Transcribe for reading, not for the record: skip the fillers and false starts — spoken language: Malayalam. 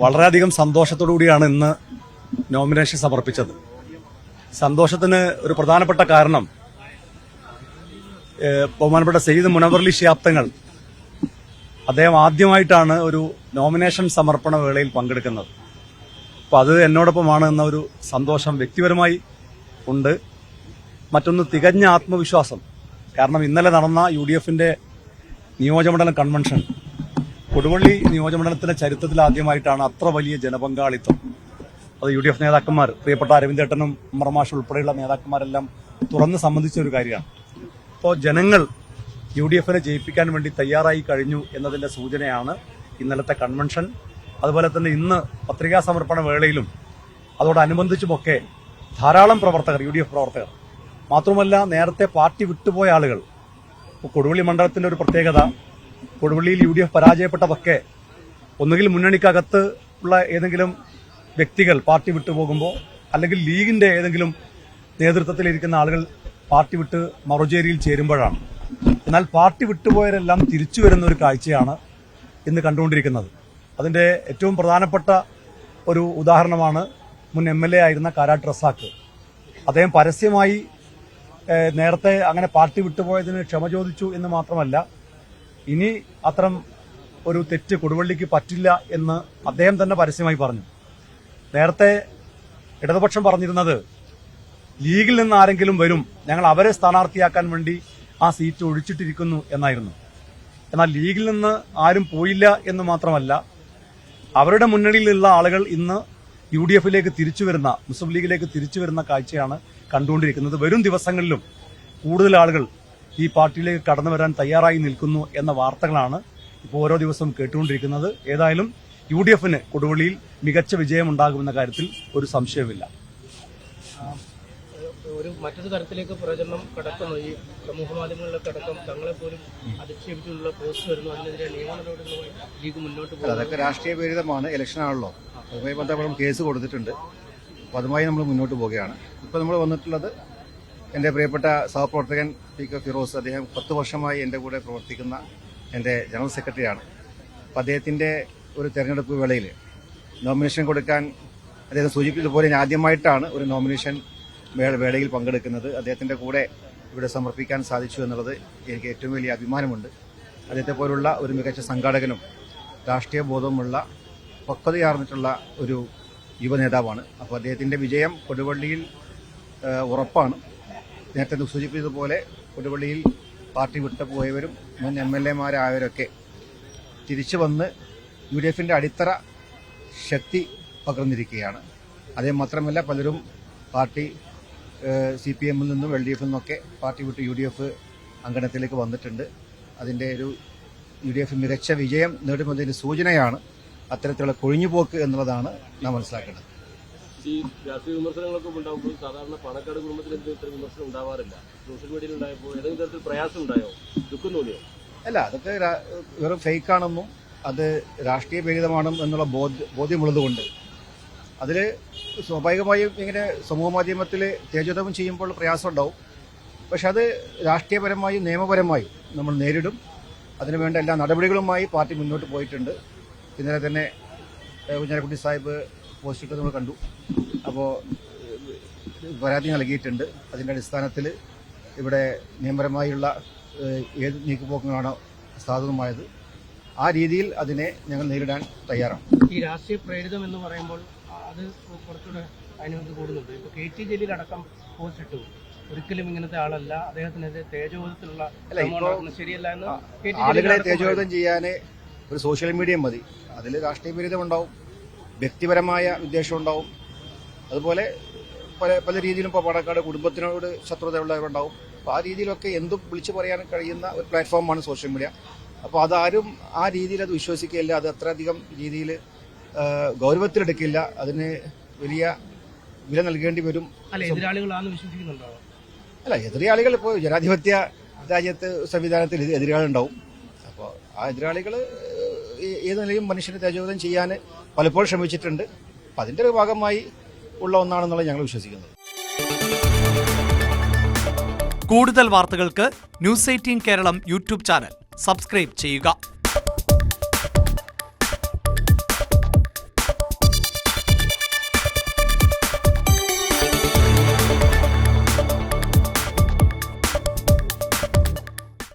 വളരെയധികം സന്തോഷത്തോടു കൂടിയാണ് ഇന്ന് നോമിനേഷൻ സമർപ്പിച്ചത്. സന്തോഷത്തിന് ഒരു പ്രധാനപ്പെട്ട കാരണം ബഹുമാനപ്പെട്ട സയ്യിദ് മുനവ്വർ ശിഹാബ് തങ്ങൾ അദ്ദേഹം ആദ്യമായിട്ടാണ് ഒരു നോമിനേഷൻ സമർപ്പണ വേളയിൽ പങ്കെടുക്കുന്നത്. അപ്പോൾ അത് എന്നോടൊപ്പമാണ് എന്ന ഒരു സന്തോഷം വ്യക്തിപരമായി ഉണ്ട്. മറ്റൊന്ന് തികഞ്ഞ ആത്മവിശ്വാസം. കാരണം ഇന്നലെ നടന്ന UDFന്റെ നിയോജകമണ്ഡലം കൺവെൻഷൻ കൊടുവള്ളി നിയോജകമണ്ഡലത്തിന്റെ ചരിത്രത്തിൽ ആദ്യമായിട്ടാണ് അത്ര വലിയ ജനപങ്കാളിത്തം. അത് UDF നേതാക്കന്മാർ, പ്രിയപ്പെട്ട അരവിന്ദേട്ടനും ഉമ്മർമാഷ് ഉൾപ്പെടെയുള്ള നേതാക്കന്മാരെല്ലാം തുറന്ന് സംബന്ധിച്ച ഒരു കാര്യമാണ്. അപ്പോൾ ജനങ്ങൾ UDFനെ ജയിപ്പിക്കാൻ വേണ്ടി തയ്യാറായി കഴിഞ്ഞു എന്നതിന്റെ സൂചനയാണ് ഇന്നലത്തെ കൺവെൻഷൻ. അതുപോലെ തന്നെ ഇന്ന് പത്രികാ സമർപ്പണ വേളയിലും അതോടനുബന്ധിച്ചുമൊക്കെ ധാരാളം പ്രവർത്തകർ, UDF പ്രവർത്തകർ മാത്രമല്ല നേരത്തെ പാർട്ടി വിട്ടുപോയ ആളുകൾ. കൊടുവള്ളി മണ്ഡലത്തിന്റെ ഒരു പ്രത്യേകത, കൊടുവള്ളിയിൽ UDF പരാജയപ്പെട്ടതൊക്കെ ഒന്നുകിൽ മുന്നണിക്കകത്ത് ഉള്ള ഏതെങ്കിലും വ്യക്തികൾ പാർട്ടി വിട്ടുപോകുമ്പോൾ, അല്ലെങ്കിൽ ലീഗിന്റെ ഏതെങ്കിലും നേതൃത്വത്തിലിരിക്കുന്ന ആളുകൾ പാർട്ടി വിട്ട് മറുചേരിയിൽ ചേരുമ്പോഴാണ്. എന്നാൽ പാർട്ടി വിട്ടുപോയവരെല്ലാം തിരിച്ചു വരുന്ന ഒരു കാഴ്ചയാണ് ഇന്ന് കണ്ടുകൊണ്ടിരിക്കുന്നത്. അതിന്റെ ഏറ്റവും പ്രധാനപ്പെട്ട ഒരു ഉദാഹരണമാണ് മുൻ MLA ആയിരുന്ന കാരാട്ട് റസാഖ്. അദ്ദേഹം പരസ്യമായി നേരത്തെ അങ്ങനെ പാർട്ടി വിട്ടുപോയതിന് ക്ഷമ ചോദിച്ചു എന്ന് മാത്രമല്ല, ഇനി അത്തരം ഒരു തെറ്റ് കൊടുവള്ളിക്ക് പറ്റില്ല എന്ന് അദ്ദേഹം തന്നെ പരസ്യമായി പറഞ്ഞു. നേരത്തെ ഇടതുപക്ഷം പറഞ്ഞിരുന്നത് ലീഗിൽ നിന്ന് ആരെങ്കിലും വരും, ഞങ്ങൾ അവരെ സ്ഥാനാർത്ഥിയാക്കാൻ വേണ്ടി ആ സീറ്റ് ഒഴിച്ചിട്ടിരിക്കുന്നു എന്നായിരുന്നു. എന്നാൽ ലീഗിൽ നിന്ന് ആരും പോയില്ല എന്ന് മാത്രമല്ല, അവരുടെ മുന്നണിയിലുള്ള ആളുകൾ ഇന്ന് UDFലേക്ക് തിരിച്ചു വരുന്ന, മുസ്ലിം ലീഗിലേക്ക് തിരിച്ചു വരുന്ന കാഴ്ചയാണ് കണ്ടുകൊണ്ടിരിക്കുന്നത്. വരും ദിവസങ്ങളിലും കൂടുതൽ ആളുകൾ ഈ പാർട്ടിയിലേക്ക് കടന്നു വരാൻ തയ്യാറായി നിൽക്കുന്നു എന്ന വാർത്തകളാണ് ഇപ്പോൾ ഓരോ ദിവസവും കേട്ടുകൊണ്ടിരിക്കുന്നത്. ഏതായാലും UDFന് കൊടുവള്ളിയിൽ മികച്ച വിജയമുണ്ടാകുമെന്ന കാര്യത്തിൽ ഒരു സംശയവുമില്ല. മറ്റൊരു തരത്തിലേക്ക് പ്രചരണം കടക്കുന്നു. ഈ സമൂഹ മാധ്യമങ്ങളിലൊക്കെ അടക്കം തങ്ങളെ പോലും അധിക്ഷേപിച്ചുള്ള പോസ്റ്റ് വരുന്നു. അതിനെതിരെ നിയമ നടപടികളുമായി ലീഗ് മുന്നോട്ട് പോകും. അതൊക്കെ രാഷ്ട്രീയ പ്രേരിതമാണ്. ഇലക്ഷനാണല്ലോ, അതുമായി ബന്ധപ്പെട്ട് കേസ് കൊടുത്തിട്ടുണ്ട്. അപ്പോൾ അതുമായി നമ്മൾ മുന്നോട്ട് പോവുകയാണ്. ഇപ്പോൾ നമ്മൾ വന്നിട്ടുള്ളത് എൻ്റെ പ്രിയപ്പെട്ട സഹപ്രവർത്തകൻ PK ഫിറോസ്. അദ്ദേഹം 10 വർഷമായി എൻ്റെ കൂടെ പ്രവർത്തിക്കുന്ന എൻ്റെ ജനറൽ സെക്രട്ടറിയാണ്. അപ്പോൾ അദ്ദേഹത്തിൻ്റെ ഒരു തെരഞ്ഞെടുപ്പ് വേളയിൽ നോമിനേഷൻ കൊടുക്കാൻ അദ്ദേഹം സൂചിപ്പിച്ചതുപോലെ ഞാൻ ആദ്യമായിട്ടാണ് ഒരു നോമിനേഷൻ വേളയിൽ പങ്കെടുക്കുന്നത്. അദ്ദേഹത്തിൻ്റെ കൂടെ ഇവിടെ സമർപ്പിക്കാൻ സാധിച്ചു എന്നുള്ളത് എനിക്ക് ഏറ്റവും വലിയ അഭിമാനമുണ്ട്. അദ്ദേഹത്തെ പോലുള്ള ഒരു മികച്ച സംഘാടകനും രാഷ്ട്രീയ ബോധവുമുള്ള പക്വതയാർന്നിട്ടുള്ള ഒരു യുവ നേതാവാണ്. അപ്പോൾ അദ്ദേഹത്തിൻ്റെ വിജയം കൊടുവള്ളിയിൽ ഉറപ്പാണ്. നേരത്തെ സൂചിപ്പിച്ചതുപോലെ കൊടുവള്ളിയിൽ പാർട്ടി വിട്ടുപോയവരും മുൻ MLA-മാരായവരൊക്കെ തിരിച്ചു വന്ന് UDFന്റെ അടിത്തറ ശക്തി പകർന്നിരിക്കുകയാണ്. അതേ മാത്രമല്ല പലരും പാർട്ടി CPM-ൽ നിന്നും LDF-ൽ നിന്നൊക്കെ പാർട്ടി വിട്ട് UDF അങ്കണത്തിലേക്ക് വന്നിട്ടുണ്ട്. അതിൻ്റെ ഒരു UDF മികച്ച വിജയം നേടുന്നതിൻ്റെ സൂചനയാണ് അത്തരത്തിലുള്ള കൊഴിഞ്ഞുപോക്ക് എന്നുള്ളതാണ് നാം മനസ്സിലാക്കേണ്ടത്. ഈ രാഷ്ട്രീയ വിമർശനങ്ങളൊക്കെ ഉണ്ടാകുമ്പോൾ സാധാരണ പാണക്കാട് കുടുംബത്തിൽ ഇത്തരം വിമർശനം ഉണ്ടാവാറില്ല. സോഷ്യൽ മീഡിയയിൽ ഉണ്ടായപ്പോൾ ഏതെങ്കിലും തരത്തിൽ പ്രയാസം ഉണ്ടായോ, ദുഃഖം തോന്നിയോ? അല്ല, അതൊക്കെ വെറും ഫേക്കാണെന്നും അത് രാഷ്ട്രീയ പ്രേരിതമാണെന്നും എന്നുള്ള ബോധ്യമുള്ളതുകൊണ്ട് അതിൽ സ്വാഭാവികമായും ഇങ്ങനെ സമൂഹ മാധ്യമത്തിൽ തേജോധനം ചെയ്യുമ്പോൾ പ്രയാസം ഉണ്ടാവും. പക്ഷെ അത് രാഷ്ട്രീയപരമായും നിയമപരമായും നമ്മൾ നേരിടും. അതിനുവേണ്ട എല്ലാ നടപടികളുമായി പാർട്ടി മുന്നോട്ട് പോയിട്ടുണ്ട്. ഇന്നലെ തന്നെ കുഞ്ഞാലിക്കുട്ടി സാഹിബ് പോസ്റ്റിട്ട് നമ്മൾ കണ്ടു. അപ്പോൾ പരാതി നൽകിയിട്ടുണ്ട്. അതിൻ്റെ അടിസ്ഥാനത്തിൽ ഇവിടെ നിയമപരമായുള്ള ഏത് നീക്കുപോക്കുകളാണ് സാധുതമായത്, ആ രീതിയിൽ അതിനെ ഞങ്ങൾ നേരിടാൻ തയ്യാറാണ്. ഈ രാഷ്ട്രീയ പ്രേരിതം എന്ന് പറയുമ്പോൾ അത് കുറച്ചുകൂടെ അതിനകത്ത് കൂടുന്നുണ്ട്. ഇപ്പോൾ KT ജലീൽ അടക്കം പോസ്റ്റ് ഇട്ടു, ഒരിക്കലും ഇങ്ങനത്തെ ആളല്ല, അദ്ദേഹത്തിനെതിരെ തേജോധത്തിലുള്ള ശരിയല്ല എന്ന്. ആളുകളെ തേജോധം ചെയ്യാൻ ഒരു സോഷ്യൽ മീഡിയ മതി. അതിൽ രാഷ്ട്രീയ പ്രേരിതം ഉണ്ടാവും, വ്യക്തിപരമായ ഉദ്ദേശം ഉണ്ടാവും. അതുപോലെ പല രീതിയിലും ഇപ്പോൾ പാണക്കാട് കുടുംബത്തിനോട് ശത്രുതയുള്ളവരുണ്ടാവും. അപ്പോൾ ആ രീതിയിലൊക്കെ എന്തും വിളിച്ചു പറയാൻ കഴിയുന്ന ഒരു പ്ലാറ്റ്ഫോമാണ് സോഷ്യൽ മീഡിയ. അപ്പോൾ അതാരും ആ രീതിയിൽ അത് വിശ്വസിക്കുകയില്ല, അത് അത്രയധികം രീതിയിൽ ഗൗരവത്തിലെടുക്കില്ല. അതിന് വലിയ വില നൽകേണ്ടി വരും. അല്ല, എതിരാളികൾ ഇപ്പോൾ ജനാധിപത്യ രാജ്യത്ത് സംവിധാനത്തിൽ എതിരാളികളുണ്ടാവും. അപ്പോൾ ആ എതിരാളികൾ ഏത് നിലയും മനുഷ്യനെ തേജോധം ചെയ്യാൻ പലപ്പോഴും ശ്രമിച്ചിട്ടുണ്ട്. അപ്പം അതിൻ്റെ ഒരു ഭാഗമായി ഉള്ള ഒന്നാണെന്നുള്ളത് ഞങ്ങൾ വിശ്വസിക്കുന്നത്. കൂടുതൽ വാർത്തകൾക്ക് News 18 Keralam YouTube channel subscribe ചെയ്യുക.